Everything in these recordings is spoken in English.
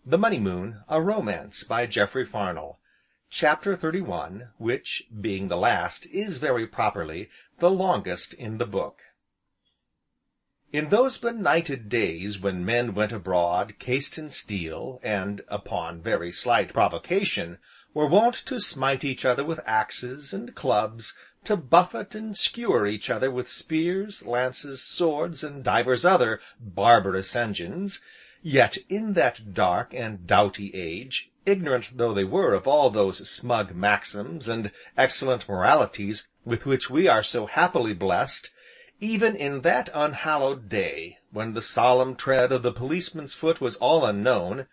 The Money Moon, a Romance by Jeffery Farnol. Chapter 31, which, being the last, is very properly the longest in the book. In those benighted days when men went abroad cased in steel, and, upon very slight provocation, were wont to smite each other with axes, and clubs, to buffet and skewer each other with spears, lances, swords, and divers other barbarous engines, yet in that dark and doughty age, ignorant though they were of all those smug maxims and excellent moralities with which we are so happily blessed, even in that unhallowed day, when the solemn tread of the policeman's foot was all unknown,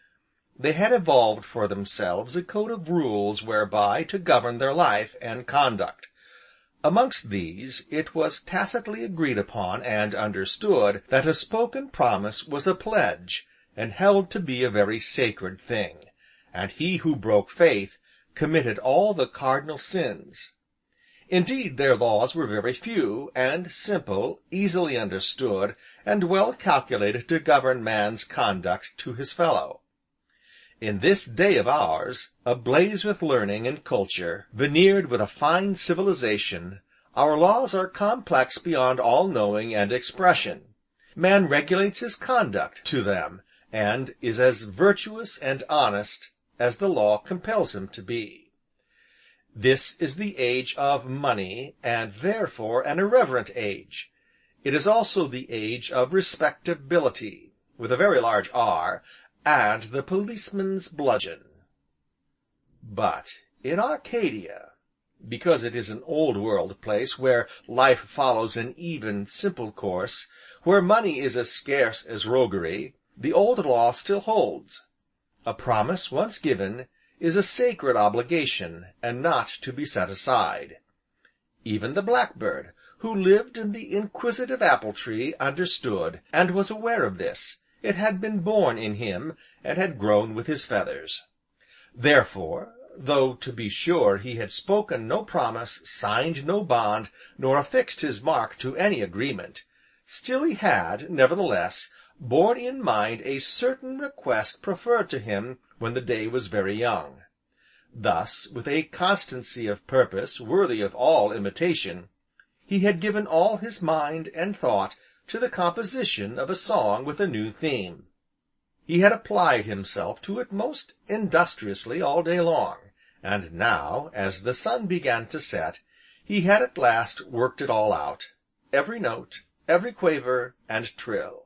they had evolved for themselves a code of rules whereby to govern their life and conduct. Amongst these, it was tacitly agreed upon and understood that a spoken promise was a pledge, and held to be a very sacred thing, and he who broke faith committed all the cardinal sins. Indeed, their laws were very few, and simple, easily understood, and well calculated to govern man's conduct to his fellow. In this day of ours, ablaze with learning and culture, veneered with a fine civilization, our laws are complex beyond all knowing and expression. Man regulates his conduct to them, and is as virtuous and honest as the law compels him to be. This is the age of money, and therefore an irreverent age. It is also the age of respectability, with a very large R, and the policeman's bludgeon. But, in Arcadia, because it is an old world place where life follows an even, simple course, where money is as scarce as roguery, the old law still holds. A promise once given is a sacred obligation, and not to be set aside. Even the blackbird, who lived in the inquisitive apple tree, understood, and was aware of this. It had been born in him, and had grown with his feathers. Therefore, though to be sure he had spoken no promise, signed no bond, nor affixed his mark to any agreement, still he had, nevertheless, borne in mind a certain request preferred to him when the day was very young. Thus, with a constancy of purpose worthy of all imitation, he had given all his mind and thought to the composition of a song with a new theme. He had applied himself to it most industriously all day long, and now, as the sun began to set, he had at last worked it all out, every note, every quaver, and trill.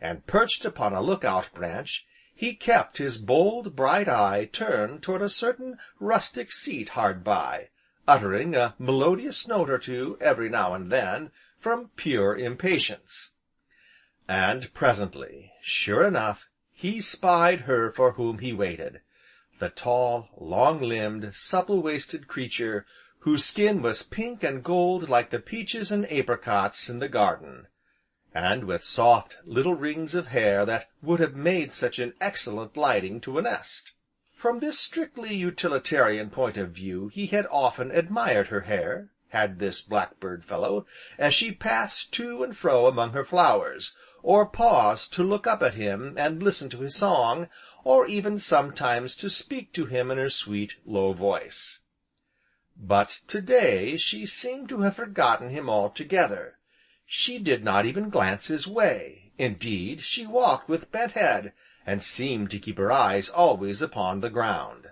And perched upon a lookout branch, he kept his bold, bright eye turned toward a certain rustic seat hard by, uttering a melodious note or two, every now and then, from pure impatience. And presently, sure enough, he spied her for whom he waited, the tall, long-limbed, supple-waisted creature, whose skin was pink and gold like the peaches and apricots in the garden, and with soft, little rings of hair that would have made such an excellent lighting to a nest. From this strictly utilitarian point of view he had often admired her hair, had this blackbird fellow, as she passed to and fro among her flowers, or paused to look up at him and listen to his song, or even sometimes to speak to him in her sweet, low voice. But today she seemed to have forgotten him altogether. She did not even glance his way, indeed, she walked with bent head, and seemed to keep her eyes always upon the ground.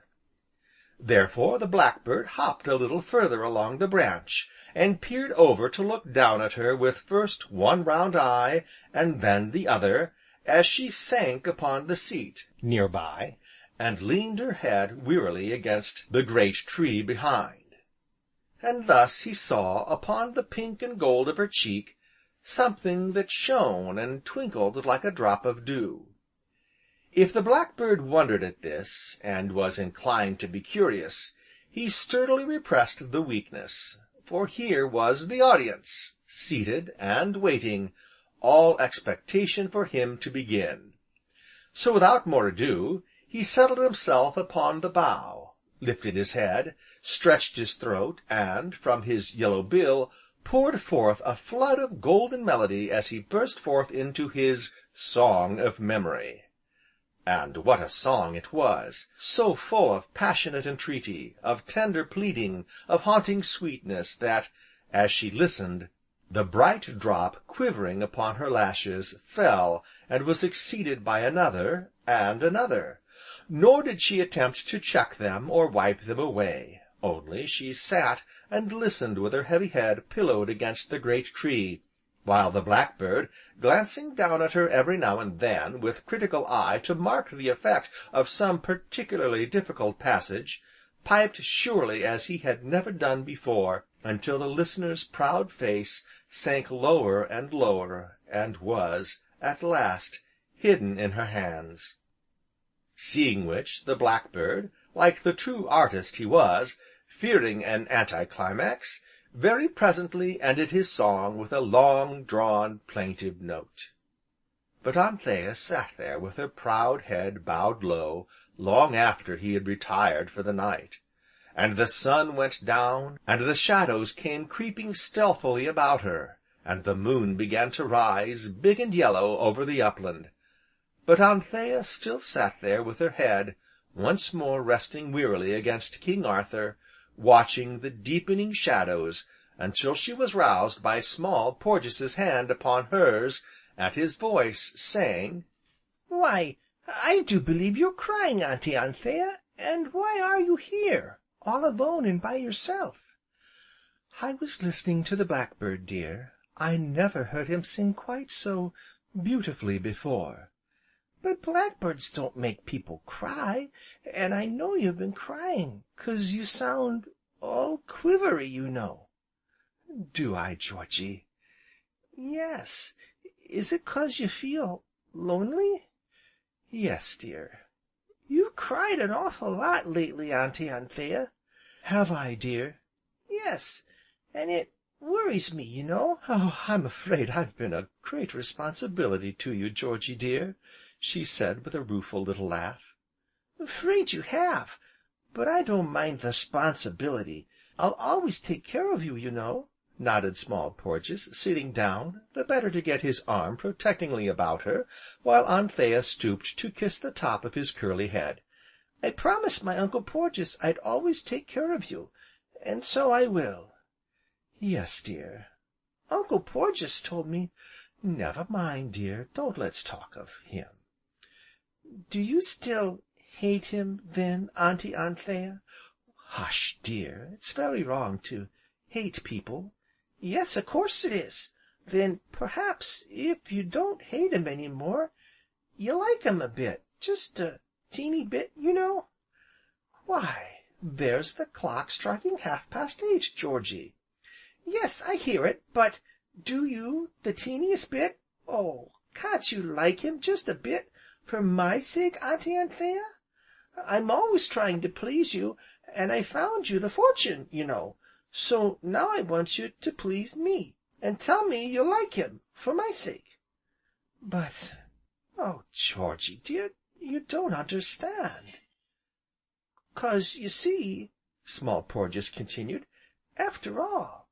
Therefore the blackbird hopped a little further along the branch, and peered over to look down at her with first one round eye, and then the other, as she sank upon the seat, near by, and leaned her head wearily against the great tree behind. And thus he saw, upon the pink and gold of her cheek, something that shone and twinkled like a drop of dew. If the blackbird wondered at this, and was inclined to be curious, he sturdily repressed the weakness, for here was the audience, seated, and waiting, all expectation for him to begin. So without more ado, he settled himself upon the bough, lifted his head, stretched his throat, and, from his yellow bill, poured forth a flood of golden melody as he burst forth into his Song of Memory. And what a song it was! So full of passionate entreaty, of tender pleading, of haunting sweetness, that, as she listened, the bright drop quivering upon her lashes, fell and was succeeded by another, and another. Nor did she attempt to check them, or wipe them away, only she sat and listened with her heavy head pillowed against the great tree, while the blackbird, glancing down at her every now and then with critical eye to mark the effect of some particularly difficult passage, piped surely as he had never done before, until the listener's proud face sank lower and lower, and was, at last, hidden in her hands. Seeing which, the blackbird, like the true artist he was, fearing an anticlimax, very presently ended his song with a long drawn, plaintive note. But Anthea sat there with her proud head bowed low, long after he had retired for the night, and the sun went down, and the shadows came creeping stealthily about her, and the moon began to rise, big and yellow, over the upland. But Anthea still sat there with her head, once more resting wearily against King Arthur, watching the deepening shadows, until she was roused by Small Porges' hand upon hers, and his voice saying: "Why, I do believe you're crying, Auntie Anthea, and why are you here, all alone and by yourself?" "I was listening to the blackbird, dear. I never heard him sing quite so beautifully before." "But blackbirds don't make people cry, and I know you've been crying, 'cause you sound all quivery, you know." "Do I, Georgy?" "Yes. Is it 'cause you feel lonely?" "Yes, dear." "You've cried an awful lot lately, Auntie Anthea." "Have I, dear?" "Yes, and it worries me, you know." "Oh, I'm afraid I've been a great responsibility to you, Georgy dear," she said with a rueful little laugh. "Afraid you have, but I don't mind the 'sponsibility. I'll always take care of you, you know," nodded Small Porges, sitting down, the better to get his arm protectingly about her, while Anthea stooped to kiss the top of his curly head. "I promised my Uncle Porges I'd always take care of you, and so I will." "Yes, dear." "Uncle Porges told me—" "Never mind, dear, don't let's talk of him." "Do you still hate him, then, Auntie Anthea?" "Hush, dear, it's very wrong to hate people." "Yes, of course it is. Then, perhaps, if you don't hate him any more, you like him a bit, just a teeny bit, you know." "Why, there's the clock striking 8:30, Georgy." "Yes, I hear it, but do you the teeniest bit? Oh, can't you like him just a bit, for my sake, Auntie Anthea? I'm always trying to please you, and I found you the fortune, you know, so now I want you to please me, and tell me you like him, for my sake." "But, oh, Georgy dear, you don't understand." "'Cause, you see," Small Porges continued, "after all,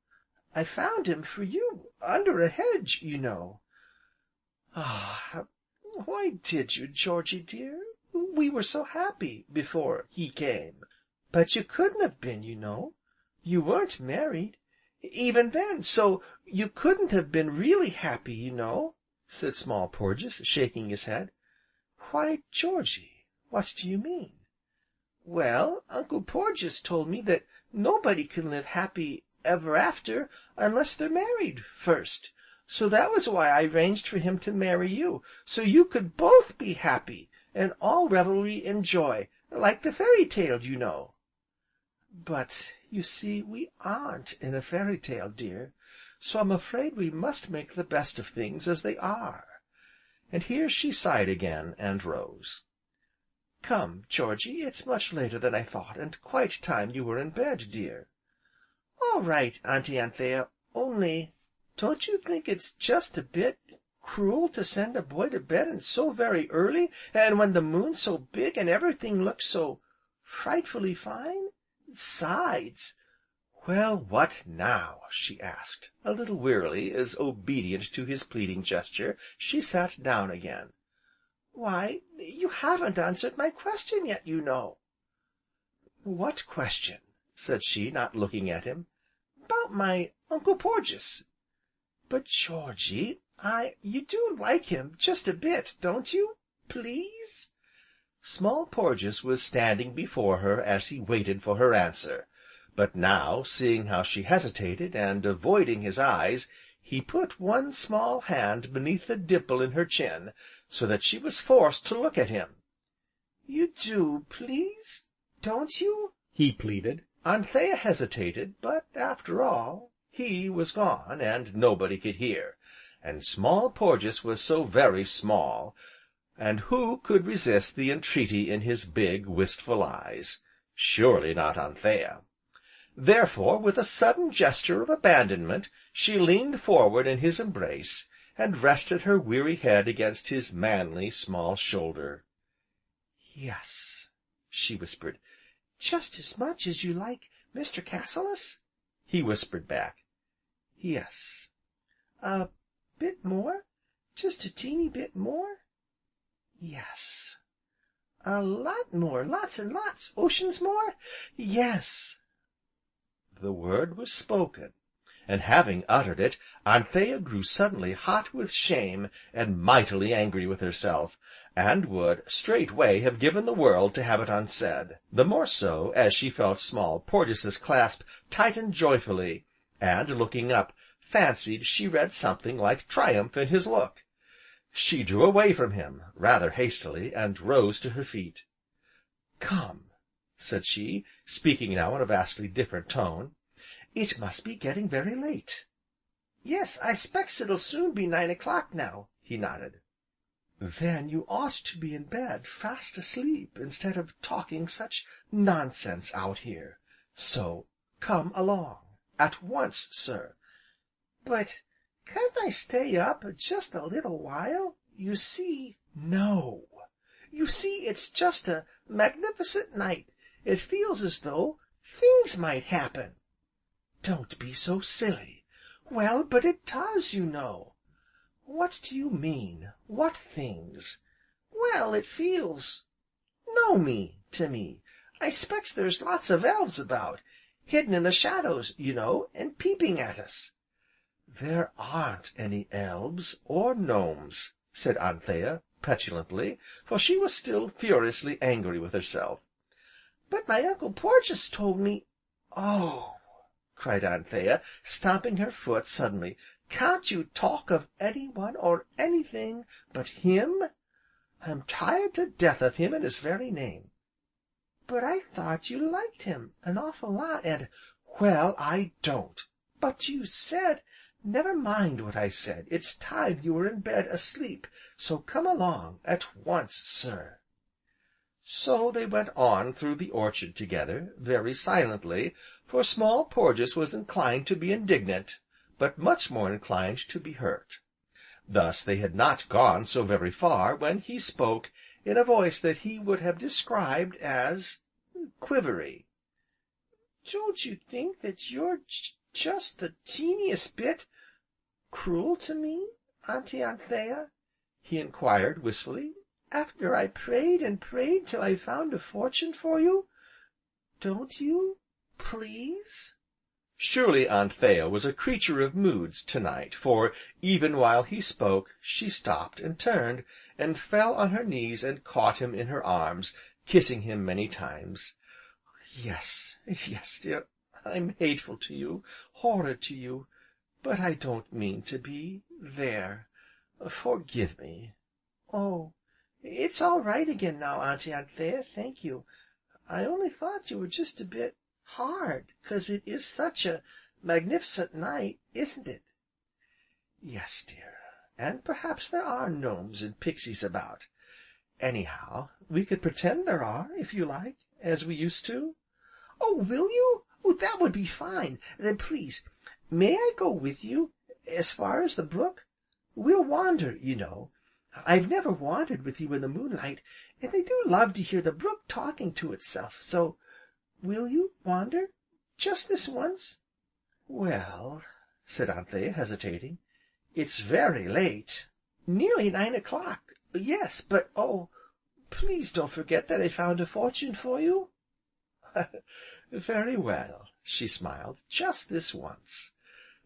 I found him for you, under a hedge, you know." "Ah, why did you, Georgy dear? We were so happy before he came." "But you couldn't have been, you know. You weren't married, even then, so you couldn't have been really happy, you know," said Small Porges, shaking his head. "Why, Georgy, what do you mean?" "Well, Uncle Porges told me that nobody can live happy ever after unless they're married first, so that was why I arranged for him to marry you, so you could both be happy, and all revelry and joy, like the fairy tale, you know." "But, you see, we aren't in a fairy tale, dear, so I'm afraid we must make the best of things as they are." And here she sighed again, and rose. "Come, Georgy, it's much later than I thought, and quite time you were in bed, dear." "All right, Auntie Anthea, only, don't you think it's just a bit cruel to send a boy to bed and so very early, and when the moon's so big, and everything looks so frightfully fine? 'Sides—" "Well, what now?" she asked, a little wearily, as, obedient to his pleading gesture, she sat down again. Why, you haven't answered my question yet, you know." "What question?" said she, not looking at him. "'Bout my Uncle Porges." "But, Georgy, You do like him, just a bit, don't you? Please?" Small Porges was standing before her as he waited for her answer, but now, seeing how she hesitated, and avoiding his eyes, he put one small hand beneath the dimple in her chin, so that she was forced to look at him. "You do, please, don't you?" he pleaded. Anthea hesitated, but, after all, he was gone, and nobody could hear, and Small Porges was so very small, and who could resist the entreaty in his big, wistful eyes? Surely not Anthea. Therefore, with a sudden gesture of abandonment, she leaned forward in his embrace, and rested her weary head against his manly, small shoulder. "Yes," she whispered. "Just as much as you like Mr. Cassilis?" he whispered back. "Yes." "A bit more? Just a teeny bit more?" "Yes." "A lot more, lots and lots, oceans more?" "Yes." The word was spoken, and having uttered it, Anthea grew suddenly hot with shame, and mightily angry with herself, and would, straightway have given the world to have it unsaid, the more so, as she felt Small Porges's clasp tighten joyfully, and, looking up, fancied she read something like triumph in his look. She drew away from him, rather hastily, and rose to her feet. "Come," said she, speaking now in a vastly different tone, "it must be getting very late." "Yes, I s'pecks it'll soon be 9 o'clock now," he nodded. "Then you ought to be in bed, fast asleep, instead of talking such nonsense out here. So, come along. At once, sir." "But can't I stay up just a little while? You see—" "No." "You see, it's just a magnificent night. It feels as though things might happen." "Don't be so silly." "Well, but it does, you know." "What do you mean? What things?" "Well, it feels gnomy to me. I s'pecks there's lots of elves about, hidden in the shadows, you know, and peeping at us." "There aren't any elves, or gnomes," said Anthea, petulantly, for she was still furiously angry with herself. "But my Uncle Porges told me—" "Oh!" cried Anthea, stamping her foot suddenly, "can't you talk of any one, or anything, but him? I'm tired to death of him and his very name." "But I thought you liked him an awful lot, and—" "Well, I don't." "But you said—" "Never mind what I said, it's time you were in bed, asleep, so come along, at once, sir." So they went on through the orchard together, very silently, for Small Porges was inclined to be indignant, but much more inclined to be hurt. Thus they had not gone so very far, when he spoke, in a voice that he would have described as quivery. "Don't you think that you're just the teeniest bit cruel to me, Auntie Anthea?" he inquired, wistfully, "after I prayed and prayed till I found a fortune for you? Don't you, please?" Surely Anthea was a creature of moods, to night, for, even while he spoke, she stopped, and turned, and fell on her knees and caught him in her arms, kissing him many times. "Yes, yes, dear, I'm hateful to you, horrid to you, but I don't mean to be. There, forgive me." "Oh, it's all right again now, Auntie Anthea, thank you. I only thought you were just a bit hard, 'cause it is such a magnificent night, isn't it?" "Yes, dear, and perhaps there are gnomes and pixies about. Anyhow, we could pretend there are, if you like, as we used to." "Oh, will you? Oh, that would be fine! Then please, may I go with you, as far as the brook? We'll wander, you know. I've never wandered with you in the moonlight, and I do love to hear the brook talking to itself, so will you wander, just this once?" "Well," said Anthea, hesitating, "it's very late." "Nearly 9 o'clock. Yes, but oh, please don't forget that I found a fortune for you." "Very well," she smiled, "just this once."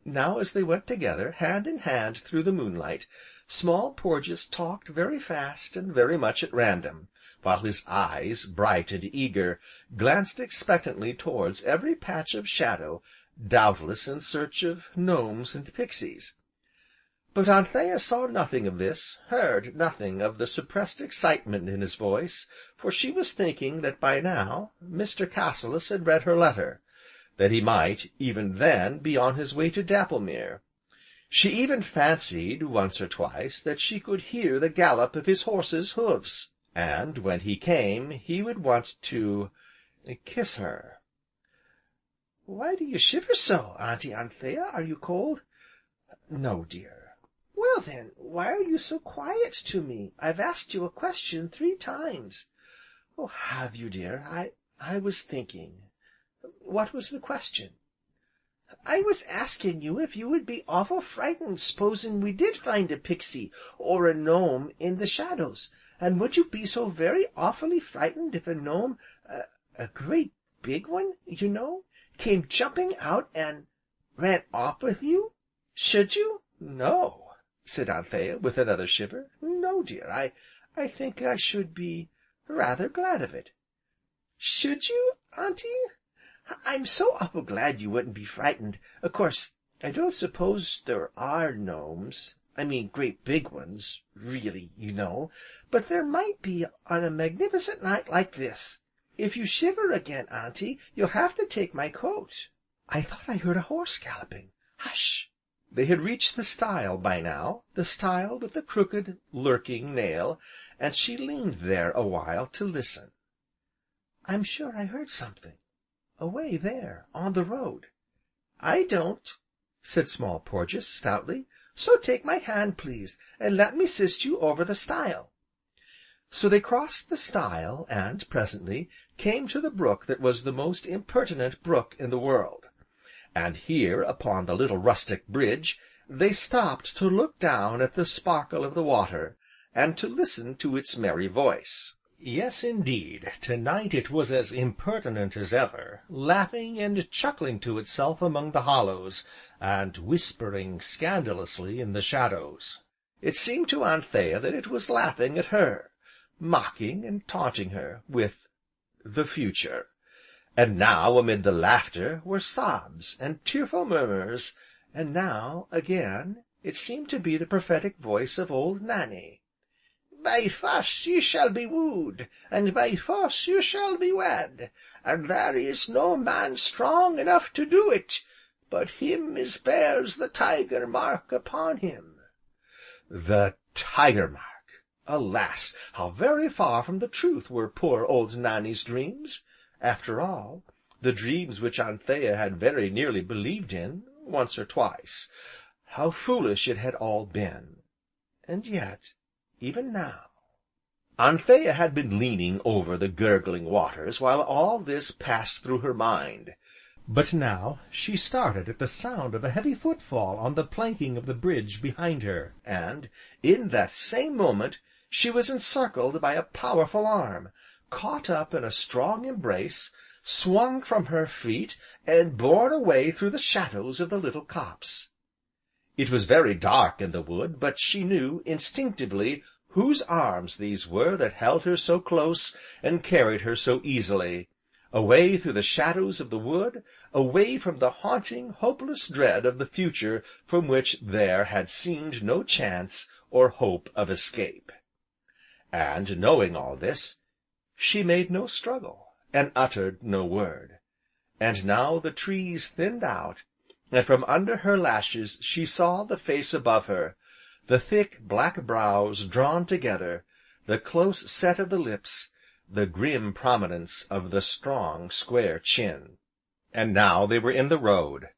Now as they went together, hand in hand through the moonlight, Small Porges talked very fast and very much at random, while his eyes, bright and eager, glanced expectantly towards every patch of shadow, doubtless in search of gnomes and pixies. But Anthea saw nothing of this, heard nothing of the suppressed excitement in his voice, for she was thinking that by now Mr. Cassilis had read her letter, that he might, even then, be on his way to Dapplemere. She even fancied, once or twice, that she could hear the gallop of his horse's hoofs, and, when he came, he would want to kiss her. "Why do you shiver so, Auntie Anthea? Are you cold?" "No, dear." "Well then, why are you so quiet to me? I've asked you a question 3 times." "Oh, have you, dear? I was thinking. What was the question?" "I was asking you if you would be awful frightened s'posing we did find a pixie, or a gnome, in the shadows, and would you be so very awfully frightened if a gnome, a great big one, you know, came jumping out and ran off with you? Should you?" "No," said Anthea, with another shiver. "No, dear, I think I should be rather glad of it." "Should you, Auntie? I'm so awful glad you wouldn't be frightened. Of course, I don't suppose there are gnomes, I mean great big ones, really, you know, but there might be on a magnificent night like this. If you shiver again, Auntie, you'll have to take my coat." "I thought I heard a horse galloping. Hush!" They had reached the stile by now, the stile with the crooked, lurking nail, and she leaned there a while to listen. "I'm sure I heard something, away there, on the road." "I don't," said Small Porges, stoutly, "so take my hand, please, and let me assist you over the stile." So they crossed the stile, and, presently, came to the brook that was the most impertinent brook in the world. And here, upon the little rustic bridge, they stopped to look down at the sparkle of the water, and to listen to its merry voice. Yes, indeed, to-night it was as impertinent as ever, laughing and chuckling to itself among the hollows, and whispering scandalously in the shadows. It seemed to Anthea that it was laughing at her, mocking and taunting her with the future. And now, amid the laughter, were sobs, and tearful murmurs, and now, again, it seemed to be the prophetic voice of old Nannie. "By force you shall be wooed, and by force you shall be wed, and there is no man strong enough to do it, but him as bears the tiger mark upon him." The tiger mark! Alas! how very far from the truth were poor old Nannie's dreams! After all, the dreams which Anthea had very nearly believed in, once or twice. How foolish it had all been! And yet, even now... Anthea had been leaning over the gurgling waters while all this passed through her mind, but now she started at the sound of a heavy footfall on the planking of the bridge behind her, and, in that same moment, she was encircled by a powerful arm, caught up in a strong embrace, swung from her feet, and borne away through the shadows of the little copse. It was very dark in the wood, but she knew, instinctively, whose arms these were that held her so close, and carried her so easily, away through the shadows of the wood, away from the haunting, hopeless dread of the future from which there had seemed no chance, or hope of escape. And, knowing all this, she made no struggle, and uttered no word. And now the trees thinned out, and from under her lashes she saw the face above her, the thick, black brows drawn together, the close set of the lips, the grim prominence of the strong, square chin. And now they were in the road,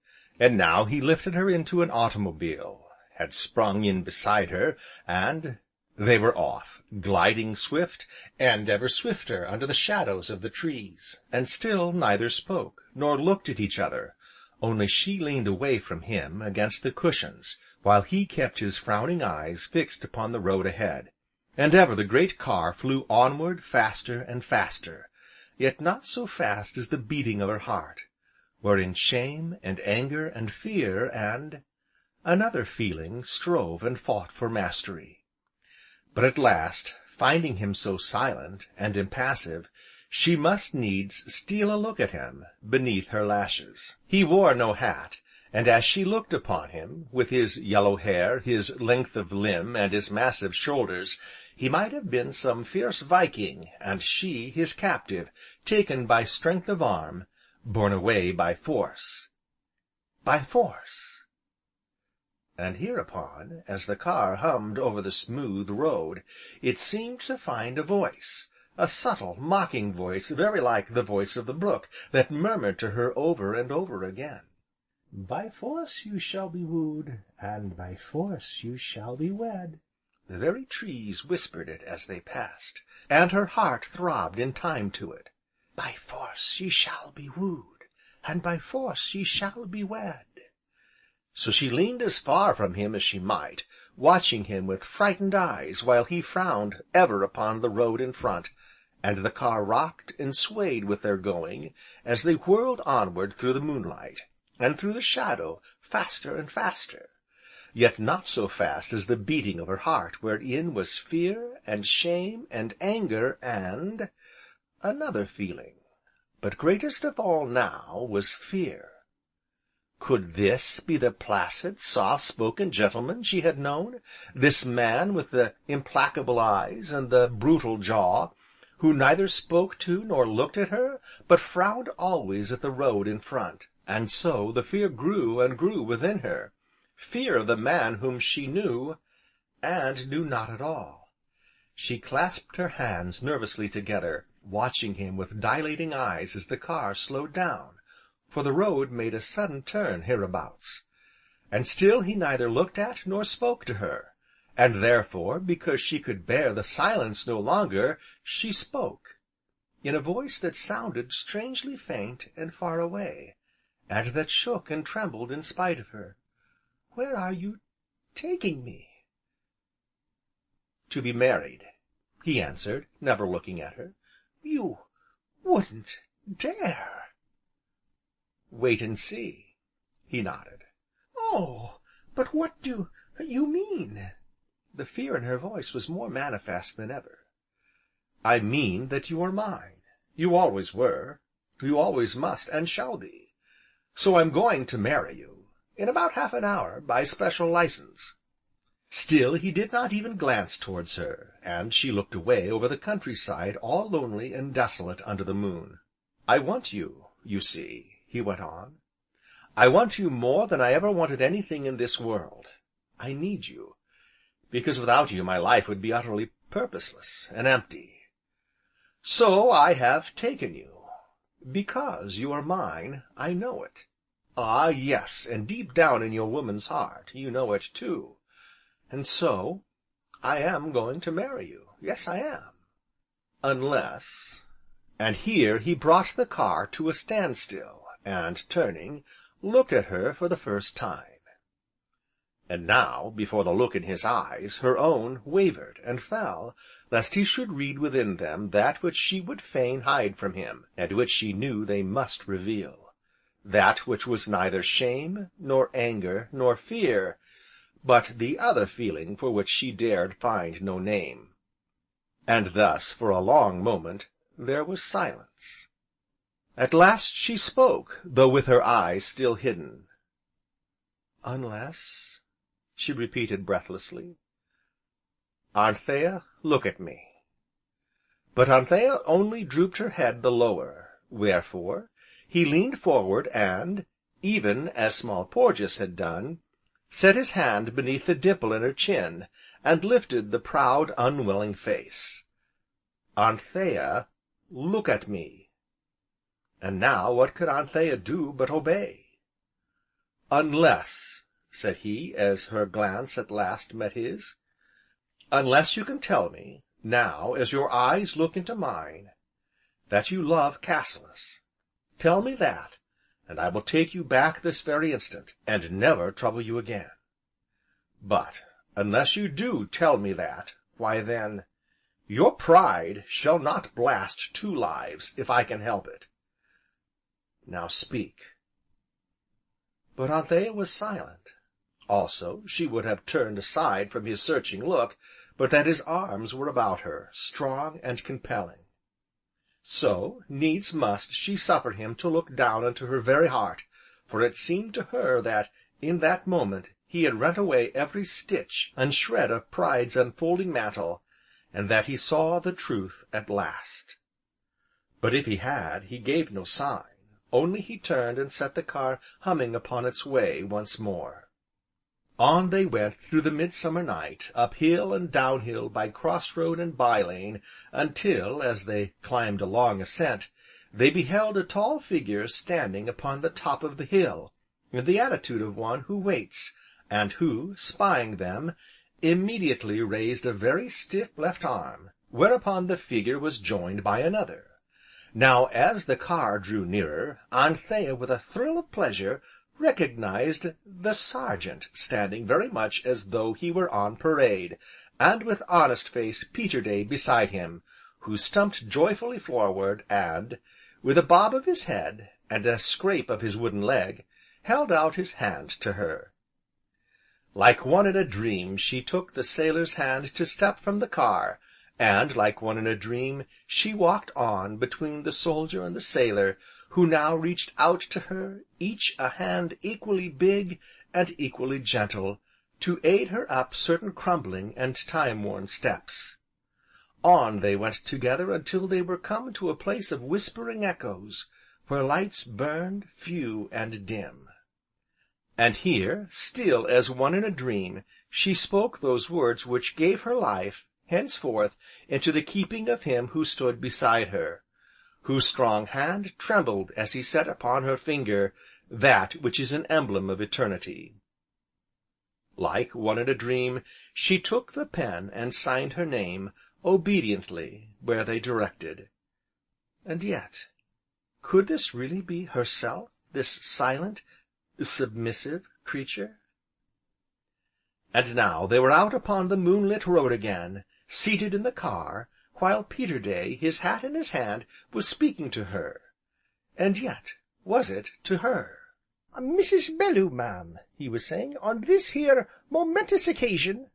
and now he lifted her into an automobile, had sprung in beside her, and they were off, gliding swift, and ever swifter under the shadows of the trees, and still neither spoke, nor looked at each other, only she leaned away from him against the cushions, while he kept his frowning eyes fixed upon the road ahead, And ever the great car flew onward faster and faster, yet not so fast as the beating of her heart, wherein shame, and anger, and fear, and another feeling strove and fought for mastery. But at last, finding him so silent, and impassive, she must needs steal a look at him, beneath her lashes. He wore no hat, and as she looked upon him, with his yellow hair, his length of limb, and his massive shoulders, he might have been some fierce Viking, and she his captive, taken by strength of arm, borne away by force. By force! And hereupon, as the car hummed over the smooth road, it seemed to find a voice, a subtle, mocking voice very like the voice of the brook, that murmured to her over and over again: "By force you shall be wooed, and by force you shall be wed." The very trees whispered it as they passed, and her heart throbbed in time to it. "By force ye shall be wooed, and by force ye shall be wed." So she leaned as far from him as she might, watching him with frightened eyes, while he frowned ever upon the road in front, and the car rocked and swayed with their going, as they whirled onward through the moonlight, and through the shadow, faster and faster, yet not so fast as the beating of her heart, wherein was fear, and shame, and anger, and another feeling, but greatest of all now was fear. Could this be the placid, soft-spoken gentleman she had known, this man with the implacable eyes, and the brutal jaw, who neither spoke to nor looked at her, but frowned always at the road in front? And so the fear grew and grew within her, fear of the man whom she knew, and knew not at all. She clasped her hands nervously together, watching him with dilating eyes as the car slowed down, for the road made a sudden turn hereabouts. And still he neither looked at nor spoke to her, and therefore, because she could bear the silence no longer, she spoke, in a voice that sounded strangely faint and far away, and that shook and trembled in spite of her. "Where are you taking me?" "To be married," he answered, never looking at her. "You wouldn't dare!" "Wait and see." He nodded. "Oh, but what do you mean?" The fear in her voice was more manifest than ever. "I mean that you are mine. You always were, you always must and shall be. So I'm going to marry you, in about half an hour, by special license." Still he did not even glance towards her, and she looked away over the countryside all lonely and desolate under the moon. "I want you, you see," he went on. "I want you more than I ever wanted anything in this world. I need you, because without you my life would be utterly purposeless, and empty. So I have taken you. Because you are mine, I know it. Ah, yes, and deep down in your woman's heart, you know it too. And so, I am going to marry you. Yes, I am. Unless," and here he brought the car to a standstill, and turning, looked at her for the first time. And now, before the look in his eyes, her own wavered, and fell, lest he should read within them that which she would fain hide from him, and which she knew they must reveal, that which was neither shame, nor anger, nor fear, but the other feeling for which she dared find no name. And thus, for a long moment, there was silence. At last she spoke, though with her eyes still hidden. "Unless?" she repeated breathlessly. "Anthea, look at me." But Anthea only drooped her head the lower, wherefore, he leaned forward and, even as Small Porges had done, set his hand beneath the dimple in her chin, and lifted the proud, unwilling face. "Anthea, look at me." And now what could Anthea do but obey? "Unless," said he, as her glance at last met his, "unless you can tell me, now as your eyes look into mine, that you love Cassilis. Tell me that, and I will take you back this very instant, and never trouble you again. But, unless you do tell me that, why then, your pride shall not blast 2 lives, if I can help it. Now speak." But Anthea was silent. Also, she would have turned aside from his searching look, but that his arms were about her, strong and compelling. So, needs must she suffer him to look down into her very heart, for it seemed to her that, in that moment, he had rent away every stitch and shred of pride's unfolding mantle, and that he saw the truth at last. But if he had, he gave no sign, only he turned and set the car humming upon its way once more. On they went through the midsummer night, up hill and down hill, by cross-road and by-lane, until, as they climbed a long ascent, they beheld a tall figure standing upon the top of the hill, in the attitude of one who waits, and who, spying them, immediately raised a very stiff left arm, whereupon the figure was joined by another. Now, as the car drew nearer, Anthea, with a thrill of pleasure, recognized the Sergeant standing very much as though he were on parade, and with honest face Peterday beside him, who stumped joyfully forward, and, with a bob of his head, and a scrape of his wooden leg, held out his hand to her. Like one in a dream she took the sailor's hand to step from the car, and, like one in a dream, she walked on between the soldier and the sailor, who now reached out to her, each a hand equally big and equally gentle, to aid her up certain crumbling and time-worn steps. On they went together until they were come to a place of whispering echoes, where lights burned, few and dim. And here, still as one in a dream, she spoke those words which gave her life, henceforth, into the keeping of him who stood beside her, whose strong hand trembled as he set upon her finger that which is an emblem of eternity. Like one in a dream, she took the pen and signed her name, obediently, where they directed. And yet, could this really be herself, this silent, submissive creature? And now they were out upon the moonlit road again, seated in the car, while Peterday, his hat in his hand, was speaking to her. And yet, was it to her? "Mrs. Belloo, ma'am," he was saying, "on this here momentous occasion—"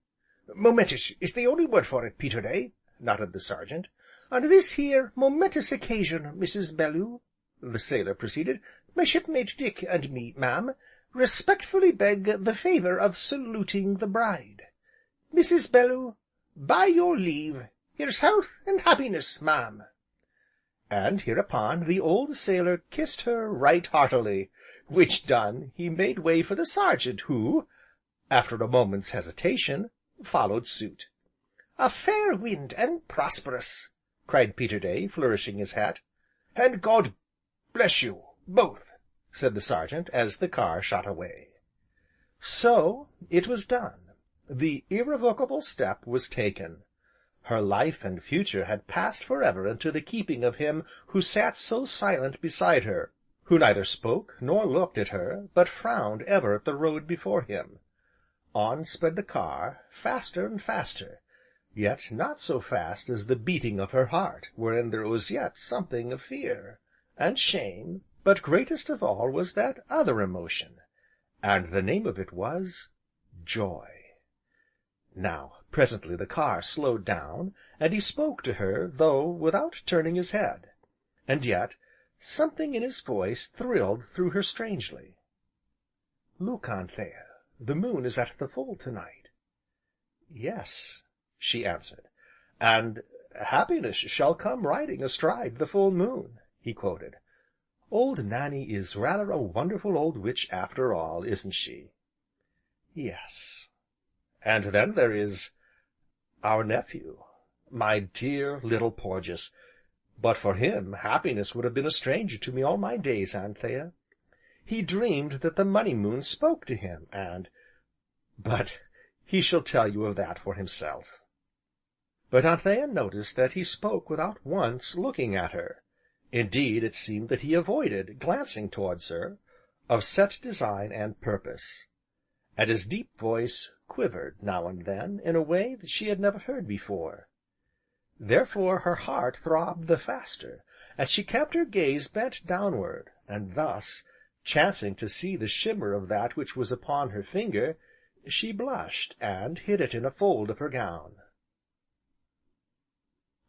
"Momentous is the only word for it, Peterday," nodded the Sergeant. "On this here momentous occasion, Mrs. Belloo," the sailor proceeded, "my shipmate Dick and me, ma'am, respectfully beg the favour of saluting the bride. Mrs. Belloo, by your leave, here's health and happiness, ma'am." And, hereupon, the old sailor kissed her right heartily, which done, he made way for the Sergeant, who, after a moment's hesitation, followed suit. "A fair wind, and prosperous!" cried Peterday, flourishing his hat. "And God bless you, both!" said the Sergeant, as the car shot away. So, it was done. The irrevocable step was taken. Her life and future had passed forever into the keeping of him who sat so silent beside her, who neither spoke nor looked at her, but frowned ever at the road before him. On sped the car, faster and faster, yet not so fast as the beating of her heart, wherein there was yet something of fear, and shame, but greatest of all was that other emotion, and the name of it was joy. Now, presently the car slowed down, and he spoke to her, though without turning his head, and yet something in his voice thrilled through her strangely. "Look, Anthea, the moon is at the full to night." "Yes," she answered. "And happiness shall come riding astride the full moon," he quoted. "Old Nanny is rather a wonderful old witch after all, isn't she?" "Yes." "And then there is our nephew, my dear little Porges. But for him, happiness would have been a stranger to me all my days, Anthea. He dreamed that the Money Moon spoke to him, but he shall tell you of that for himself." But Anthea noticed that he spoke without once looking at her. Indeed, it seemed that he avoided glancing towards her, of set design and purpose. and his deep voice quivered now and then in a way that she had never heard before. Therefore her heart throbbed the faster, and she kept her gaze bent downward, and thus, chancing to see the shimmer of that which was upon her finger, she blushed, and hid it in a fold of her gown.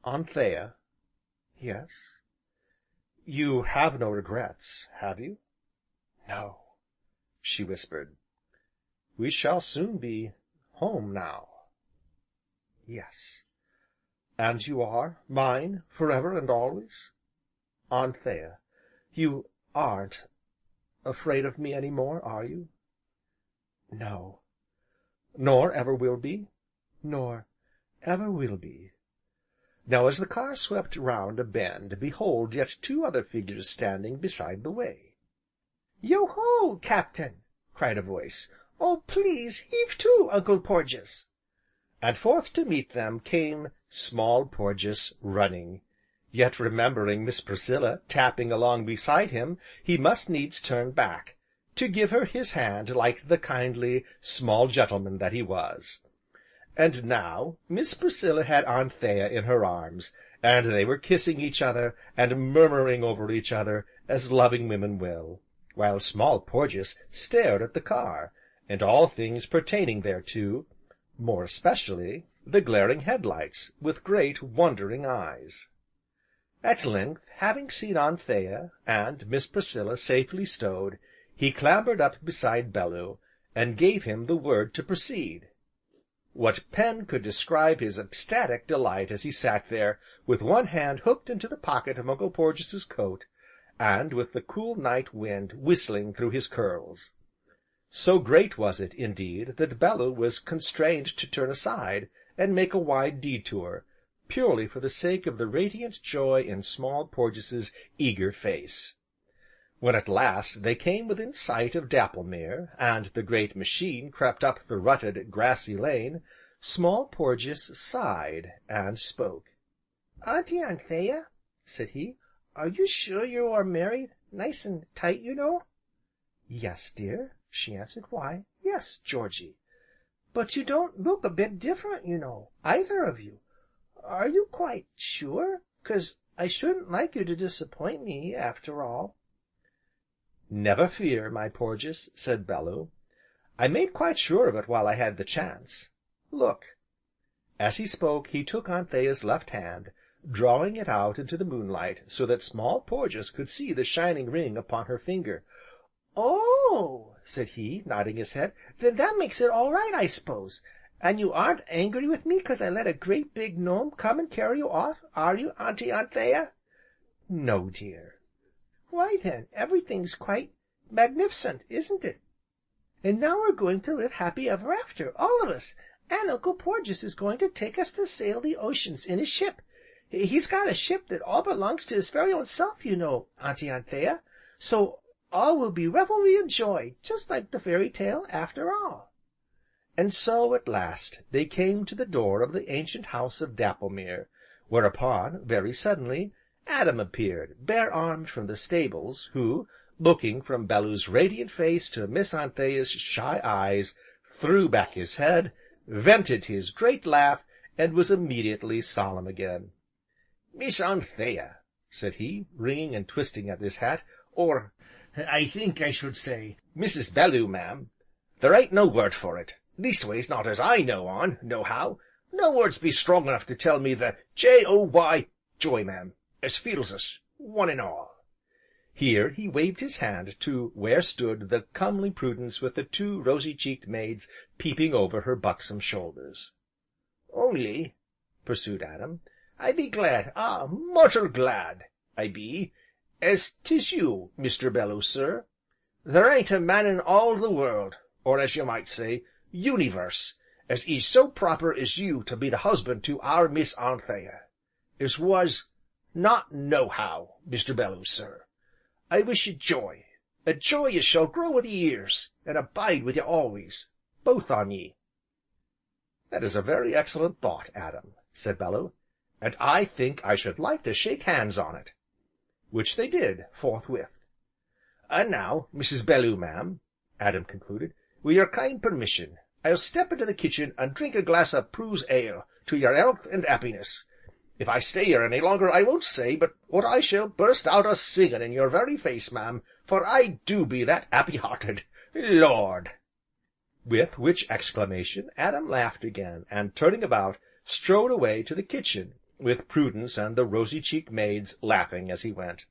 "Anthea." "Yes." "You have no regrets, have you?" "No," she whispered. "We shall soon be home now." "Yes." "And you are mine forever and always? Anthea, you aren't afraid of me any more, are you?" "No." "Nor ever will be?" "Nor ever will be." Now as the car swept round a bend, behold yet two other figures standing beside the way. "Yo ho, Captain!" cried a voice. "Oh, please, heave to, Uncle Porges!" And forth to meet them came Small Porges running. Yet remembering Miss Priscilla tapping along beside him, he must needs turn back, to give her his hand like the kindly, small gentleman that he was. And now, Miss Priscilla had Anthea in her arms, and they were kissing each other, and murmuring over each other, as loving women will, while Small Porges stared at the car, and all things pertaining thereto, more especially the glaring headlights, with great wondering eyes. At length, having seen Anthea, and Miss Priscilla safely stowed, he clambered up beside Bellew, and gave him the word to proceed. What pen could describe his ecstatic delight as he sat there, with one hand hooked into the pocket of Uncle Porges's coat, and with the cool night wind whistling through his curls? So great was it, indeed, that Bellew was constrained to turn aside, and make a wide detour, purely for the sake of the radiant joy in Small Porges's eager face. When at last they came within sight of Dapplemere, and the great machine crept up the rutted, grassy lane, Small Porges sighed, and spoke. "Auntie Anthea," said he, "are you sure you are married, nice and tight, you know?" "Yes, dear," she answered. "Why, "Yes, Georgy. But you don't look a bit different, you know, either of you. Are you quite sure? 'Cause I shouldn't like you to disappoint me, after all." "Never fear, my Porges," said Bellew. "I made quite sure of it while I had the chance. Look." As he spoke, he took Anthea's left hand, drawing it out into the moonlight, so that Small Porges could see the shining ring upon her finger. "Oh!" said he, nodding his head, "then that makes it all right, I s'pose. And you aren't angry with me 'cause I let a great big gnome come and carry you off, are you, Auntie Anthea?" "No, dear." "Why then, everything's quite magnificent, isn't it? And now we're going to live happy ever after, all of us, and Uncle Porges is going to take us to sail the oceans in his ship. He's got a ship that all belongs to his very own self, you know, Auntie Anthea, so all will be revelry and joy, just like the fairy tale, after all." And so, at last, they came to the door of the ancient house of Dapplemere, whereupon, very suddenly, Adam appeared, bare-armed from the stables, who, looking from Bellew's radiant face to Miss Anthea's shy eyes, threw back his head, vented his great laugh, and was immediately solemn again. "Miss Anthea," said he, wringing and twisting at his hat, "or, I think I should say, Mrs. Bellew, ma'am, there ain't no word for it, leastways not as I know on, nohow, no words be strong enough to tell me the J-O-Y, joy, ma'am, as feels us, one and all." Here he waved his hand to where stood the comely Prudence with the two rosy-cheeked maids peeping over her buxom shoulders. "Only," pursued Adam, "I be glad, mortal glad, I be, as 'tis you, Mr. Bellew, sir. There ain't a man in all the world, or as you might say, universe, as is so proper as you to be the husband to our Miss Anthea, as was, not nohow, Mr. Bellew, sir. I wish you joy, a joy as shall grow with ye years, and abide with ye always, both on ye." "That is a very excellent thought, Adam," said Bellew, "and I think I should like to shake hands on it." Which they did, forthwith. "And now, Mrs. Bellew, ma'am," Adam concluded, wi' your kind permission, I'll step into the kitchen and drink a glass of Prue's ale, to your health and happiness. If I stay here any longer, I won't say but what I shall burst out a singing in your very face, ma'am, for I do be that happy-hearted, Lord!" With which exclamation Adam laughed again, and turning about, strode away to the kitchen, with Prudence and the rosy-cheeked maids laughing as he went.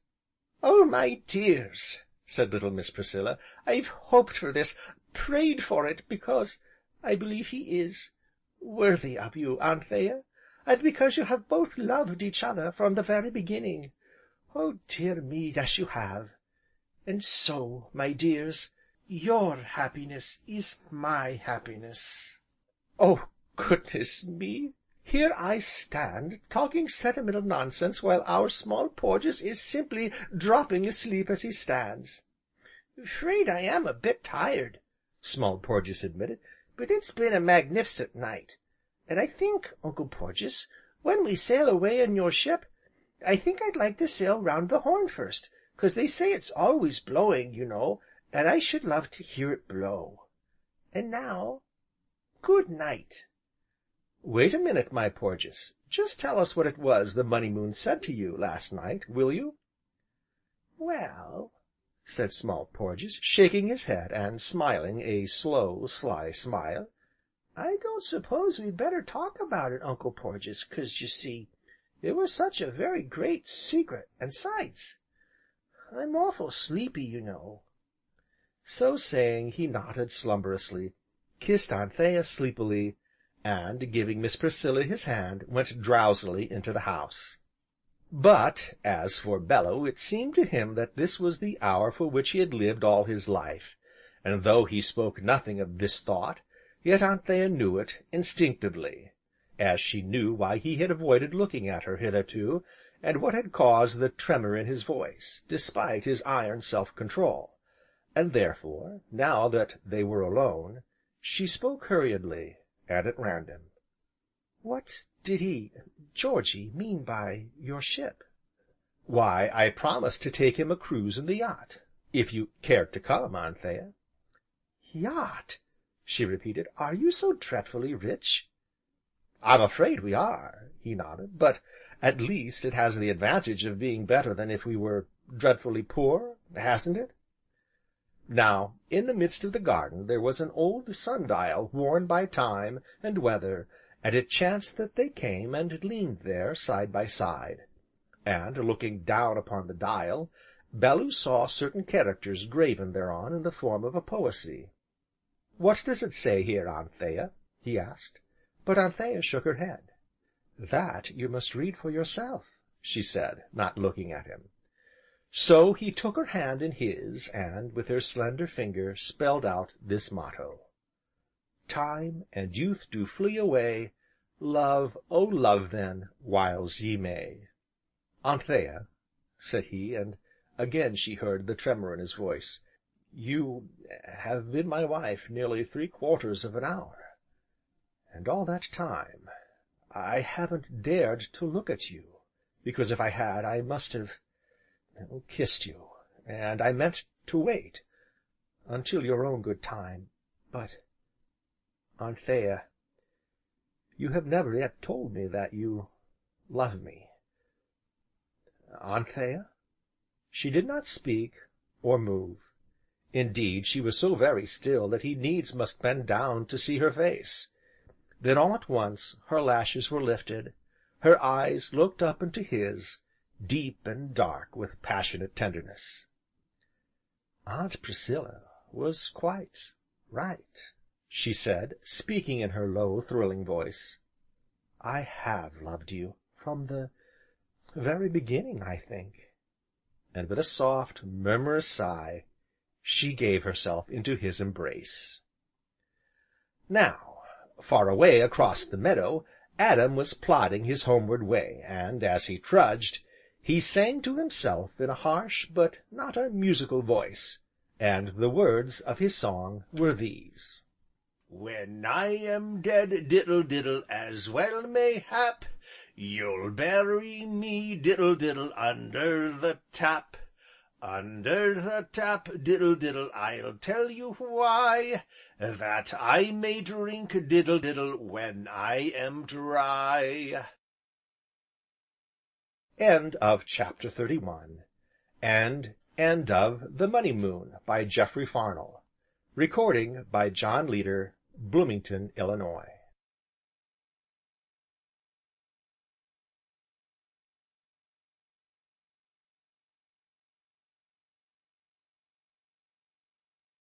"Oh, my dears!" said little Miss Priscilla, "I've hoped for this, prayed for it, because I believe he is worthy of you, Anthea, and because you have both loved each other from the very beginning. Oh, dear me, yes you have. And so, my dears, your happiness is my happiness. Oh, goodness me! Here I stand, talking sentimental nonsense, while our Small Porges is simply dropping asleep as he stands. "'Fraid I am a bit tired," Small Porges admitted, "but it's been a magnificent night. And I think, Uncle Porges, when we sail away in your ship, I think I'd like to sail round the Horn first, 'cause they say it's always blowing, you know, and I should love to hear it blow. And now, good night." "Wait a minute, my Porges, just tell us what it was the Money Moon said to you last night, will you?" "Well," said Small Porges, shaking his head, and smiling a slow, sly smile, "I don't suppose we'd better talk about it, Uncle Porges, 'cause, you see, it was such a very great secret, and sights, I'm awful sleepy, you know." So saying, he nodded slumberously, kissed Anthea sleepily, and, giving Miss Priscilla his hand, went drowsily into the house. But, as for Bellew, it seemed to him that this was the hour for which he had lived all his life, and though he spoke nothing of this thought, yet Anthea knew it, instinctively, as she knew why he had avoided looking at her hitherto, and what had caused the tremor in his voice, despite his iron self-control, and therefore, now that they were alone, she spoke hurriedly, and at random. "What did Georgy, mean by your ship?" "Why, I promised to take him a cruise in the yacht, if you cared to come, Anthea." "Yacht!" she repeated. "Are you so dreadfully rich?" "I'm afraid we are," he nodded, "but, at least, it has the advantage of being better than if we were dreadfully poor, hasn't it?" Now, in the midst of the garden there was an old sun dial worn by time, and weather, and it chanced that they came and leaned there side by side, and, looking down upon the dial, Bellew saw certain characters graven thereon in the form of a poesy. "What does it say here, Anthea?" he asked, but Anthea shook her head. "That you must read for yourself," she said, not looking at him. So he took her hand in his, and, with her slender finger, spelled out this motto: "Time and youth do flee away, love, oh love then, whiles ye may." "Anthea," said he, and again she heard the tremor in his voice, "you have been my wife nearly 3/4 of an hour, and all that time I haven't dared to look at you, because if I had, I must have kissed you, and I meant to wait until your own good time, but, Anthea, you have never yet told me that you love me. Anthea?" She did not speak, or move. Indeed, she was so very still that he needs must bend down to see her face. Then all at once her lashes were lifted, her eyes looked up into his, deep and dark with passionate tenderness. "Aunt Priscilla was quite right," she said, speaking in her low, thrilling voice. "I have loved you from the very beginning, I think." And with a soft, murmurous sigh, she gave herself into his embrace. Now, far away across the meadow, Adam was plodding his homeward way, and, as he trudged, he sang to himself in a harsh, but not unmusical voice, and the words of his song were these: "When I am dead, diddle, diddle, as well may hap, you'll bury me, diddle, diddle, under the tap. Under the tap, diddle diddle, I'll tell you why, that I may drink diddle diddle when I am dry. End of chapter 31, and end of The Money Moon by Jeffery Farnol. Recording by John Leader, Bloomington, Illinois.